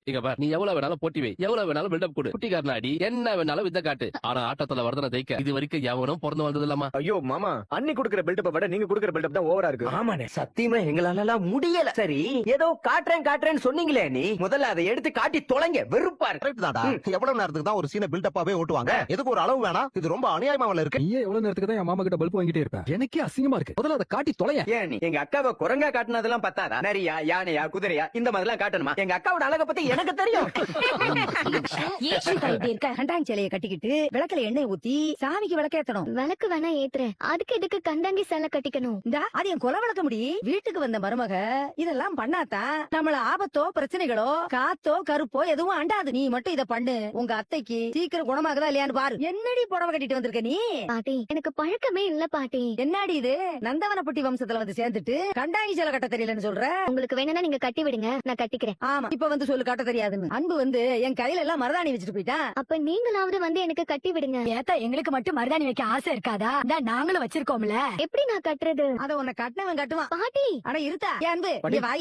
இங்க பார், நீ எவ்வளவு வேணாலும் போட்டி வை, எவ்வளவு வேணாலும் பில்டப் கொடு, குட்டிக்காரனாடி என்ன வேணாலும் வித்த காட்டு. ஆனா ஆட்டத்துல வரதன ஜெயிக்க இது வரைக்கும் எவனும் பிறந்து வந்தது இல்லம்மா. ஐயோ மாமா, அண்ணி குடுக்குற பில்டப் விட நீங்க குடுக்குற பில்டப் தான் ஓவரா இருக்கு. ஆமாண்ணே, சத்தியமா எங்களால முடியல. சரி, ஏதோ காட்டுறேன்னு சொன்னீங்களே, நீ முதல்ல அதை எடுத்து காட்டி தொலைங்க. வெறுப்பா இருக்கு. எவ்வளவு நேரத்துக்கு தான் ஒரு சீனை பில்டப்பாவே ஓட்டுவாங்க? எதுக்கு ஒரு அளவு வேணாம்? இது ரொம்ப அநியாயமா இருக்கு. நீயே எவ்வளவு நேரத்துக்கு தான் என் மாமா கிட்ட பல்ப் வாங்கிட்டே இருப்பேன்? எனக்கே அசிங்கமா இருக்கு. முதல்ல அதை காட்டி தொலைய. ஏன் நீ எங்க அக்காவை குரங்கா காட்டினதெல்லாம் பத்தாதா? நரியா, யானையா, குதிரையா, இந்த மாதிரி எல்லாம் காட்டணுமா? எங்க அக்காவோட அழக பத்தி எனக்கு தெரியும். கண்டாங்க சிலையை கட்டிக்கிட்டு விளக்குல எண்ணெய் ஊத்தி சாமிக்கு விளக்கேத்தணும். விளக்கு வேணா ஏத்துறேன், அதுக்கு எதுக்கு கண்டாங்கி சேலை கட்டிக்கணும்? அது என் குல விளக்க முடி. வீட்டுக்கு வந்த மருமக இதெல்லாம் பண்ணாதான் நம்மள ஆபத்தோ பிரச்சனைகளோ காத்தோ கருப்போ எதுவும் அண்டாது. நீ மட்டும் இத பண்ணு, உங்க அத்தைக்கு சீக்கிரம் குணமாகுதா இல்லையான்னு பாரு. என்னடி புடவை கட்டிட்டு வந்திருக்க நீ? பாட்டி, எனக்கு பழக்கமே இல்ல பாட்டி. என்னடி இது நந்தவனப்பட்டி வம்சத்துல வந்து சேர்ந்துட்டு கண்டாங்கி சேலை கட்ட தெரியலன்னு சொல்ற? உங்களுக்கு வேணும்னா நீங்க கட்டி விடுங்க, நான் கட்டிக்கிறேன். ஆமா, இப்ப வந்து சொல்லு கட்ட தெரியாதுன்னு. அன்பு வந்து என் கையில எல்லாம் மருதாணி வச்சுட்டு போயிட்டா. அப்ப நீங்களாவது வந்து எனக்கு கட்டி விடுங்க. ஏத்தா, எங்களுக்கு மட்டும் மருதாணி வைக்க ஆசை இருக்காதா? நாங்களும் வச்சிருக்கோம்ல. எப்படி நான் கட்டுறது? அத உன்னை கட்டினவன் கட்டுவான் பாட்டி. ஆனா இருத்தா, என் அன்பு, இங்க வா.